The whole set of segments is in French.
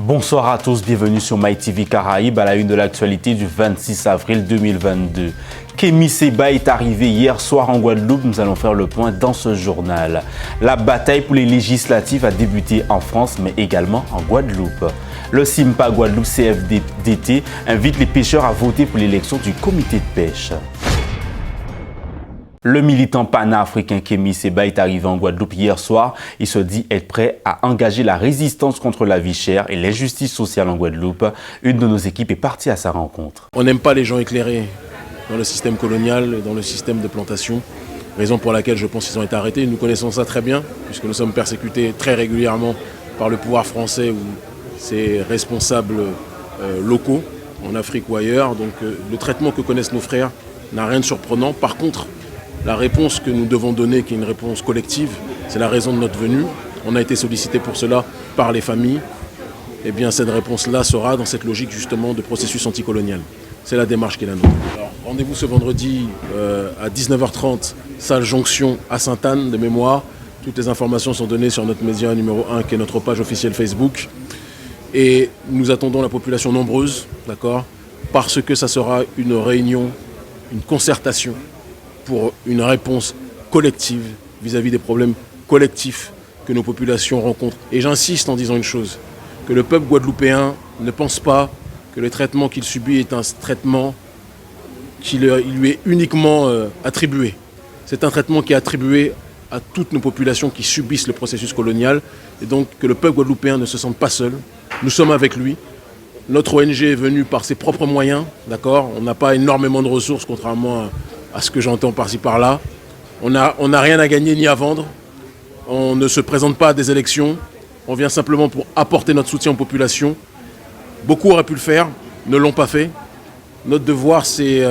Bonsoir à tous, bienvenue sur MyTV Caraïbes à la une de l'actualité du 26 avril 2022. Kémy Séba est arrivé hier soir en Guadeloupe, nous allons faire le point dans ce journal. La bataille pour les législatives a débuté en France mais également en Guadeloupe. Le SIMPA Guadeloupe CFDT invite les pêcheurs à voter pour l'élection du comité de pêche. Le militant panafricain Kémy Séba est arrivé en Guadeloupe hier soir. Il se dit être prêt à engager la résistance contre la vie chère et l'injustice sociale en Guadeloupe. Une de nos équipes est partie à sa rencontre. On n'aime pas les gens éclairés dans le système colonial, dans le système de plantation. Raison pour laquelle je pense qu'ils ont été arrêtés. Nous connaissons ça très bien, puisque nous sommes persécutés très régulièrement par le pouvoir français ou ses responsables locaux, en Afrique ou ailleurs. Donc le traitement que connaissent nos frères n'a rien de surprenant. Par contre, la réponse que nous devons donner, qui est une réponse collective, c'est la raison de notre venue. On a été sollicité pour cela par les familles. Eh bien, cette réponse-là sera dans cette logique justement de processus anticolonial. C'est la démarche qui est la nôtre. Rendez-vous ce vendredi à 19h30, salle Jonction à Sainte-Anne de mémoire. Toutes les informations sont données sur notre média numéro 1, qui est notre page officielle Facebook. Et nous attendons la population nombreuse, d'accord, parce que ça sera une réunion, une concertation pour une réponse collective vis-à-vis des problèmes collectifs que nos populations rencontrent. Et j'insiste en disant une chose, que le peuple guadeloupéen ne pense pas que le traitement qu'il subit est un traitement qui lui est uniquement attribué. C'est un traitement qui est attribué à toutes nos populations qui subissent le processus colonial, et donc que le peuple guadeloupéen ne se sente pas seul. Nous sommes avec lui. Notre ONG est venue par ses propres moyens, d'accord. On n'a pas énormément de ressources, contrairement à ce que j'entends par-ci par-là. On n'a rien à gagner ni à vendre. On ne se présente pas à des élections. On vient simplement pour apporter notre soutien aux populations. Beaucoup auraient pu le faire, ne l'ont pas fait. Notre devoir, c'est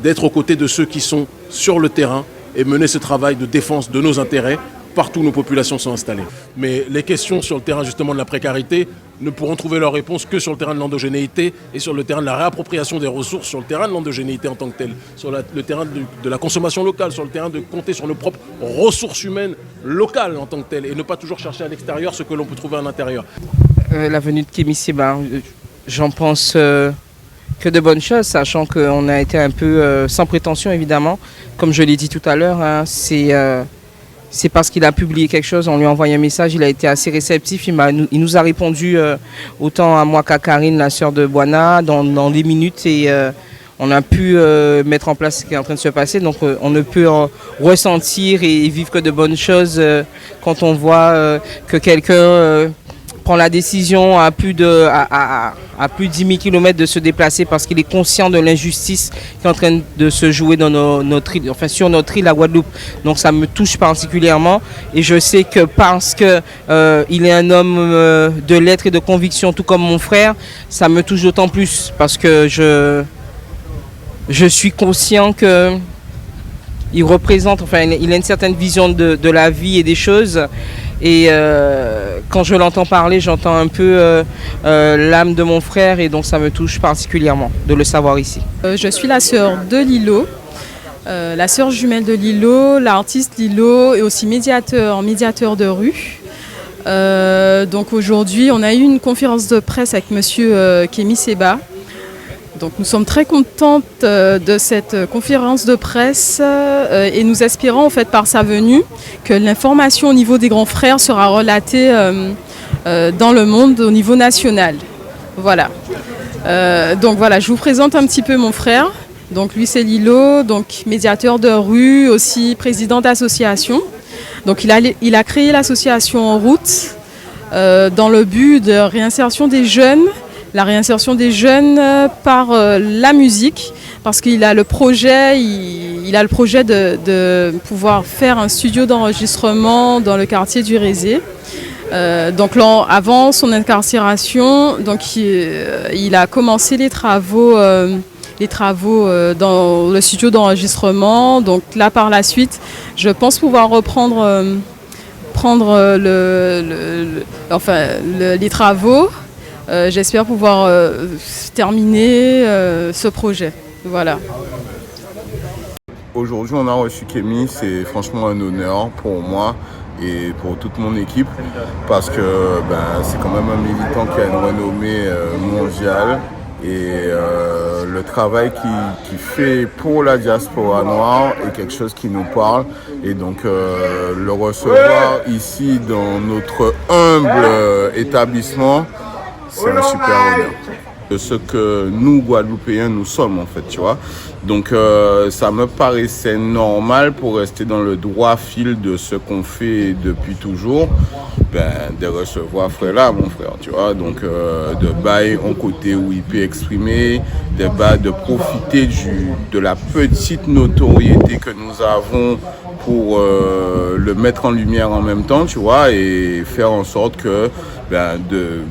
d'être aux côtés de ceux qui sont sur le terrain et mener ce travail de défense de nos intérêts partout où nos populations sont installées. Mais les questions sur le terrain justement de la précarité ne pourront trouver leur réponse que sur le terrain de l'endogénéité et sur le terrain de la réappropriation des ressources, sur le terrain de l'endogénéité en tant que tel, sur le terrain de la consommation locale, sur le terrain de compter sur nos propres ressources humaines locales en tant que telles et ne pas toujours chercher à l'extérieur ce que l'on peut trouver à l'intérieur. La venue de Kémy Séba, j'en pense que de bonnes choses, sachant qu'on a été un peu sans prétention évidemment. Comme je l'ai dit tout à l'heure, hein, c'est parce qu'il a publié quelque chose, on lui a envoyé un message, il a été assez réceptif, il nous a répondu autant à moi qu'à Karine, la sœur de Boana, dans des minutes et on a pu mettre en place ce qui est en train de se passer. Donc on ne peut ressentir et vivre que de bonnes choses quand on voit que quelqu'un prend la décision à plus de 10 000 km de se déplacer parce qu'il est conscient de l'injustice qui est en train de se jouer dans notre île, enfin sur notre île, la Guadeloupe. Donc ça me touche particulièrement et je sais que parce que il est un homme de lettres et de conviction, tout comme mon frère, ça me touche d'autant plus parce que je suis conscient que il représente, enfin il a une certaine vision de la vie et des choses. Et quand je l'entends parler, j'entends un peu l'âme de mon frère et donc ça me touche particulièrement de le savoir ici. Je suis la sœur de Lilo, la sœur jumelle de Lilo, l'artiste Lilo et aussi médiateur de rue. Donc aujourd'hui, on a eu une conférence de presse avec monsieur Kémy Séba. Donc nous sommes très contentes de cette conférence de presse et nous espérons en fait par sa venue que l'information au niveau des grands frères sera relatée dans le monde au niveau national. Voilà. Donc voilà, je vous présente un petit peu mon frère. Donc lui c'est Lilo, donc médiateur de rue, aussi président d'association. Donc il a créé l'association En Route dans le but de réinsertion des jeunes. La réinsertion des jeunes par la musique, parce qu'il a le projet, de pouvoir faire un studio d'enregistrement dans le quartier du Rézé. Donc là, avant son incarcération, donc il a commencé les travaux dans le studio d'enregistrement. Donc là, par la suite, je pense pouvoir reprendre les travaux. J'espère pouvoir terminer ce projet. Voilà. Aujourd'hui, on a reçu Kémy, c'est franchement un honneur pour moi et pour toute mon équipe parce que c'est quand même un militant qui a une renommée mondiale et le travail qu'il fait pour la diaspora noire est quelque chose qui nous parle et donc le recevoir ici dans notre humble établissement, c'est un super honneur. De ce que nous, Guadeloupéens, nous sommes en fait, tu vois. Donc ça me paraissait normal pour rester dans le droit fil de ce qu'on fait depuis toujours, de recevoir frère là, mon frère, tu vois. Donc de bailler un côté où il peut exprimer, de profiter de la petite notoriété que nous avons pour le mettre en lumière en même temps, tu vois, et faire en sorte que de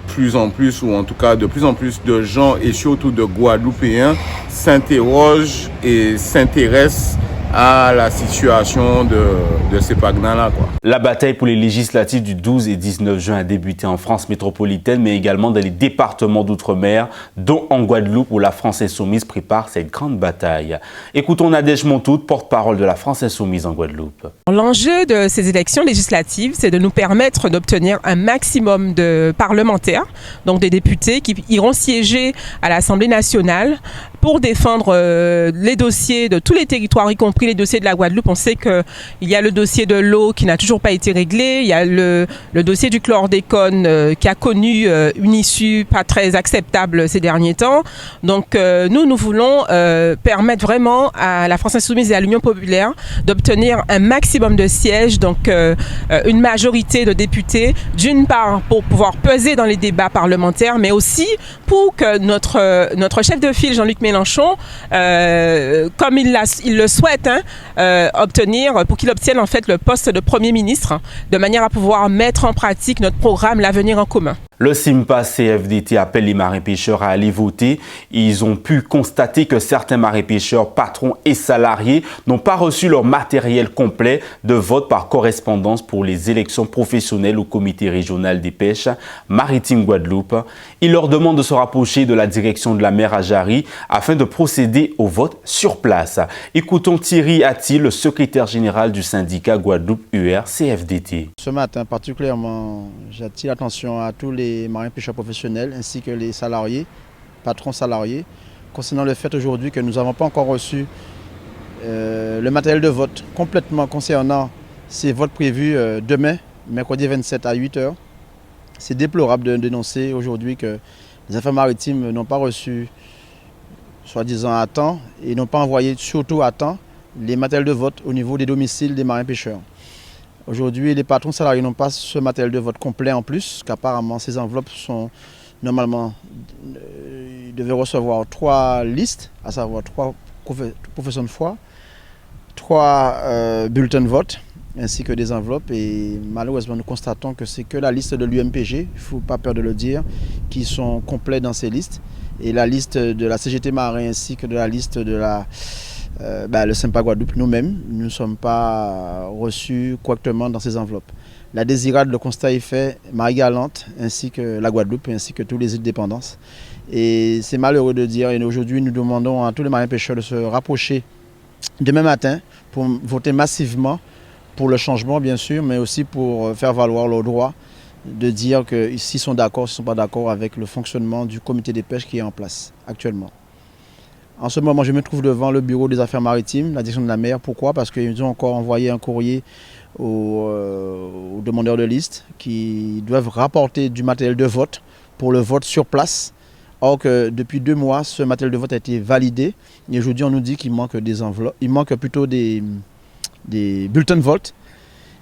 plus en plus, ou en tout cas de plus en plus de gens et surtout de Guadeloupéens s'interrogent et s'intéressent à la situation de ces Pagnas-là, quoi. La bataille pour les législatives du 12 et 19 juin a débuté en France métropolitaine, mais également dans les départements d'outre-mer, dont en Guadeloupe, où la France Insoumise prépare cette grande bataille. Écoutons Nadège Montout, porte-parole de la France Insoumise en Guadeloupe. L'enjeu de ces élections législatives, c'est de nous permettre d'obtenir un maximum de parlementaires, donc des députés qui iront siéger à l'Assemblée nationale pour défendre les dossiers de tous les territoires, y compris les dossiers de la Guadeloupe. On sait qu'il y a le dossier de l'eau qui n'a toujours pas été réglé, il y a le dossier du chlordécone qui a connu une issue pas très acceptable ces derniers temps. Donc nous voulons permettre vraiment à la France Insoumise et à l'Union populaire d'obtenir un maximum de sièges, donc une majorité de députés, d'une part pour pouvoir peser dans les débats parlementaires, mais aussi pour que notre chef de file, Jean-Luc Mélenchon, comme il le souhaite, pour qu'il obtienne en fait le poste de Premier ministre, de manière à pouvoir mettre en pratique notre programme L'avenir en commun. Le SIMPA CFDT appelle les marins-pêcheurs à aller voter. Ils ont pu constater que certains marins-pêcheurs, patrons et salariés n'ont pas reçu leur matériel complet de vote par correspondance pour les élections professionnelles au comité régional des pêches maritimes Guadeloupe. Ils leur demandent de se rapprocher de la direction de la mer à Jarry afin de procéder au vote sur place. Écoutons Thierry Attil, le secrétaire général du syndicat Guadeloupe UR CFDT. Ce matin particulièrement, j'attire l'attention à tous les marins-pêcheurs professionnels ainsi que les salariés, patrons salariés, concernant le fait aujourd'hui que nous n'avons pas encore reçu le matériel de vote complètement concernant ces votes prévus demain, mercredi 27 à 8 h. C'est déplorable de dénoncer aujourd'hui que les affaires maritimes n'ont pas reçu, soi-disant à temps, et n'ont pas envoyé surtout à temps les matériels de vote au niveau des domiciles des marins-pêcheurs. Aujourd'hui, les patrons salariés n'ont pas ce matériel de vote complet en plus, qu'apparemment ces enveloppes sont normalement, ils devaient recevoir 3 listes, à savoir 3 professions de foi, 3 bulletins de vote, ainsi que des enveloppes. Et malheureusement, nous constatons que c'est que la liste de l'UMPG, il ne faut pas peur de le dire, qui sont complets dans ces listes. Et la liste de la CGT Marin ainsi que de la liste de le SIMPA Guadeloupe, nous-mêmes, nous ne sommes pas reçus correctement dans ces enveloppes. La Désirade, le constat est fait, Marie-Galante, ainsi que la Guadeloupe, ainsi que tous les îles de dépendance. Et c'est malheureux de dire, et aujourd'hui nous demandons à tous les marins-pêcheurs de se rapprocher demain matin pour voter massivement pour le changement, bien sûr, mais aussi pour faire valoir leur droit de dire que s'ils sont d'accord, s'ils ne sont pas d'accord avec le fonctionnement du comité des pêches qui est en place actuellement. En ce moment, je me trouve devant le bureau des affaires maritimes, la direction de la mer. Pourquoi? Parce qu'ils ont encore envoyé un courrier aux demandeurs de liste qui doivent rapporter du matériel de vote pour le vote sur place. Or que depuis 2 mois, ce matériel de vote a été validé. Et aujourd'hui, on nous dit qu'il manque des enveloppes, il manque plutôt des bulletins de vote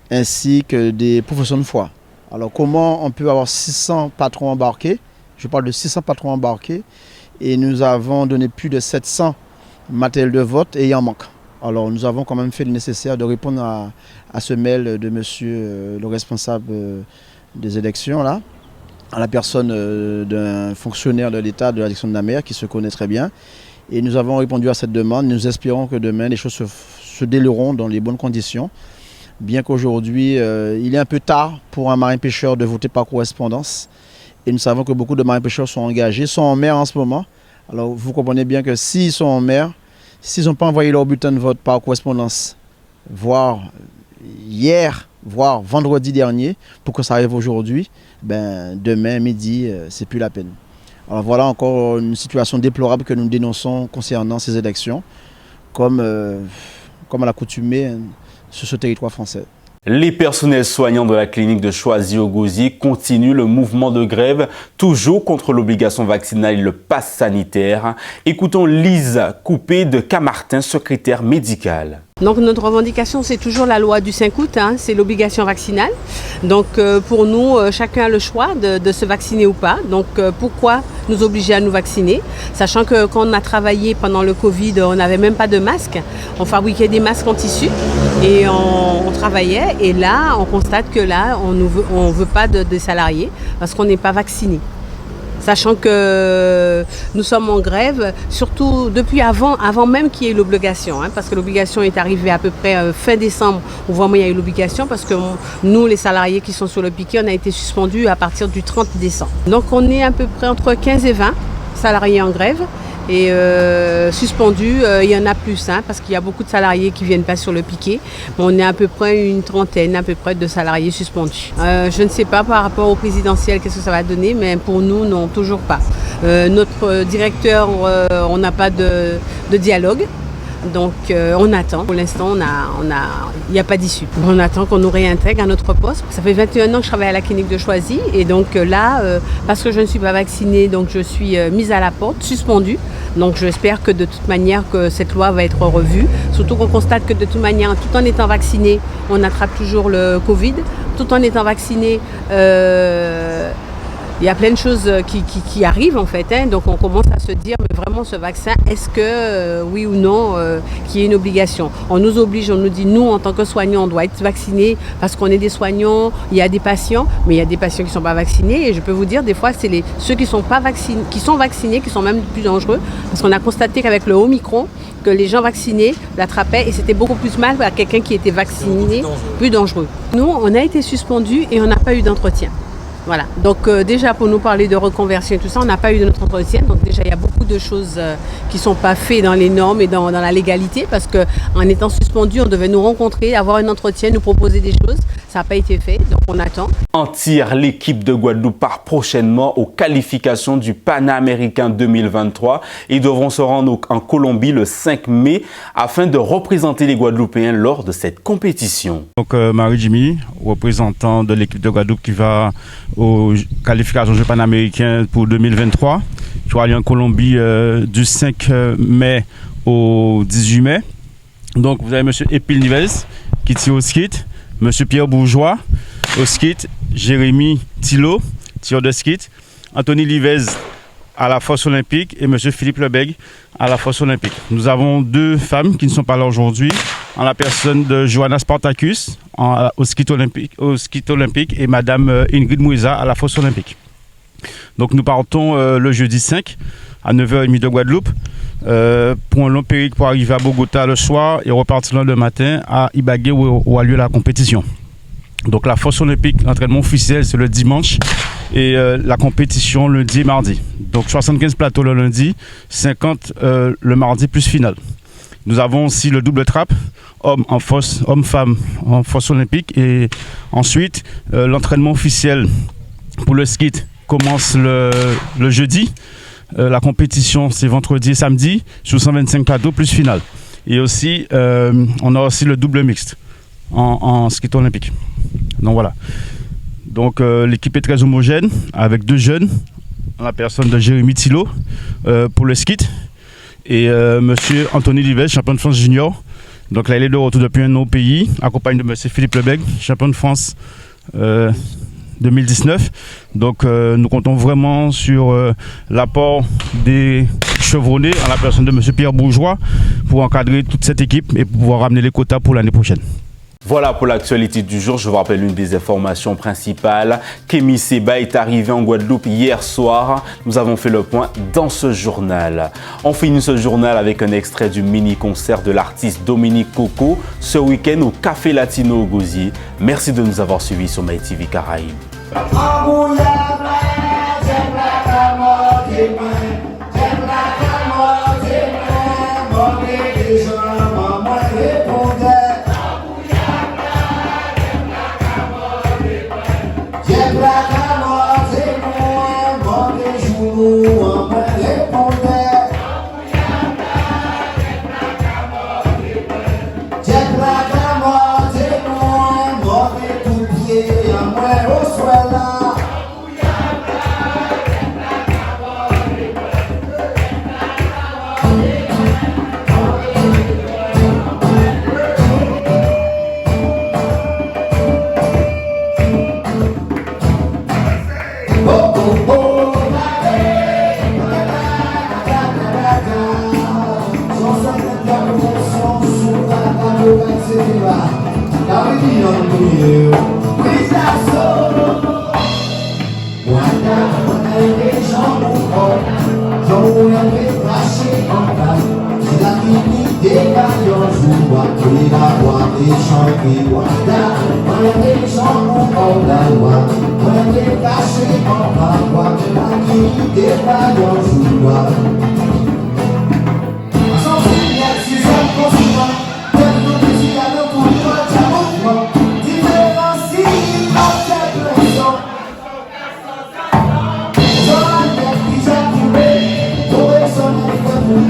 ainsi que des professions de foi. Alors comment on peut avoir 600 patrons embarqués? Je parle de 600 patrons embarqués. Et nous avons donné plus de 700 matériels de vote et il en manque. Alors nous avons quand même fait le nécessaire de répondre à ce mail de monsieur le responsable des élections, là, à la personne d'un fonctionnaire de l'État de la direction de la mer qui se connaît très bien. Et nous avons répondu à cette demande. Nous espérons que demain les choses se dérouleront dans les bonnes conditions. Bien qu'aujourd'hui il est un peu tard pour un marin-pêcheur de voter par correspondance. Et nous savons que beaucoup de marins-pêcheurs sont engagés, sont en mer en ce moment. Alors vous comprenez bien que s'ils sont en mer, s'ils n'ont pas envoyé leur bulletin de vote par correspondance, voire hier, voire vendredi dernier, pour que ça arrive aujourd'hui, demain, midi, c'est plus la peine. Alors voilà encore une situation déplorable que nous dénonçons concernant ces élections, comme à l'accoutumée sur ce territoire français. Les personnels soignants de la clinique de Choisy au Gosier continuent le mouvement de grève, toujours contre l'obligation vaccinale et le pass sanitaire. Écoutons Lise Coupé de Camartin, secrétaire médicale. Donc notre revendication, c'est toujours la loi du 5 août, c'est l'obligation vaccinale. Donc pour nous, chacun a le choix de se vacciner ou pas. Donc pourquoi nous obliger à nous vacciner? Sachant que quand on a travaillé pendant le Covid, on n'avait même pas de masques. On fabriquait des masques en tissu et on travaillait. Et là, on constate que là, on ne veut pas de salariés parce qu'on n'est pas vacciné. Sachant que nous sommes en grève, surtout depuis avant même qu'il y ait l'obligation, parce que l'obligation est arrivée à peu près fin décembre, où vraiment il y a eu l'obligation, parce que nous, les salariés qui sont sur le piquet, on a été suspendus à partir du 30 décembre. Donc on est à peu près entre 15 et 20 salariés en grève. Et suspendus, il y en a plus, parce qu'il y a beaucoup de salariés qui ne viennent pas sur le piquet. On est à peu près une trentaine de salariés suspendus. Je ne sais pas par rapport au présidentiel qu'est-ce que ça va donner, mais pour nous, non, toujours pas. Notre directeur, on n'a pas de dialogue. Donc on attend. Pour l'instant, il n'y a pas d'issue. On attend qu'on nous réintègre à notre poste. Ça fait 21 ans que je travaille à la clinique de Choisy. Et donc là, parce que je ne suis pas vaccinée, donc je suis mise à la porte, suspendue. Donc j'espère que de toute manière que cette loi va être revue. Surtout qu'on constate que de toute manière, tout en étant vacciné, on attrape toujours le Covid. Tout en étant vacciné, il y a plein de choses qui arrivent en fait, donc on commence à se dire, mais vraiment ce vaccin, est-ce que oui ou non, qu'il y ait une obligation? On nous oblige, on nous dit, nous en tant que soignants, on doit être vaccinés parce qu'on est des soignants, il y a des patients, mais il y a des patients qui ne sont pas vaccinés et je peux vous dire, des fois, c'est ceux qui sont vaccinés qui sont même plus dangereux parce qu'on a constaté qu'avec le Omicron, que les gens vaccinés l'attrapaient et c'était beaucoup plus mal à quelqu'un qui était vacciné, plus dangereux. Nous, on a été suspendus et on n'a pas eu d'entretien. Voilà, donc déjà pour nous parler de reconversion et tout ça, on n'a pas eu de notre entretien, donc déjà il y a beaucoup de choses qui ne sont pas faites dans les normes et dans la légalité parce qu'en étant suspendu, on devait nous rencontrer, avoir un entretien, nous proposer des choses, ça n'a pas été fait, donc on attend. En tir, l'équipe de Guadeloupe part prochainement aux qualifications du Panaméricain 2023. Ils devront se rendre en Colombie le 5 mai afin de représenter les Guadeloupéens lors de cette compétition. Donc Marie-Jimmy, représentant de l'équipe de Guadeloupe qui va aux qualifications du Panaméricain pour 2023. Je vais aller en Colombie du 5 mai au 18 mai. Donc vous avez M. Epil Nives qui tire au ski, M. Pierre Bourgeois au ski, Jérémy Thilo, tir de ski, Anthony Livez à la force olympique et M. Philippe Lebègue à la force olympique. Nous avons deux femmes qui ne sont pas là aujourd'hui, en la personne de Johanna Spartacus au ski olympique et Madame Ingrid Mouiza à la force olympique. Donc nous partons le jeudi 5 à 9h30 de Guadeloupe pour un long périple pour arriver à Bogota le soir et repartir le matin à Ibagué où a lieu la compétition. Donc la force olympique, l'entraînement officiel c'est le dimanche et la compétition lundi et mardi. Donc 75 plateaux le lundi, 50 le mardi plus finale. Nous avons aussi le double trap, homme-femme en force olympique et ensuite l'entraînement officiel pour le ski commence le jeudi. La compétition c'est vendredi et samedi sur 125 plateaux plus finale. Et aussi on a aussi le double mixte en ski olympique. Donc voilà. Donc l'équipe est très homogène avec deux jeunes, la personne de Jérémy Thilo pour le ski et monsieur Anthony Livez, champion de France junior. Donc là il est de retour depuis un an au pays, accompagné de monsieur Philippe Lebègue, champion de France 2019. Donc nous comptons vraiment sur l'apport des chevronnés en la personne de monsieur Pierre Bourgeois pour encadrer toute cette équipe et pouvoir ramener les quotas pour l'année prochaine. Voilà pour l'actualité du jour. Je vous rappelle une des informations principales. Kémy Séba est arrivé en Guadeloupe hier soir. Nous avons fait le point dans ce journal. On finit ce journal avec un extrait du mini-concert de l'artiste Dominique Coco ce week-end au Café Latino au Gosier. Merci de nous avoir suivis sur MyTV Caraïbes.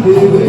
Baby.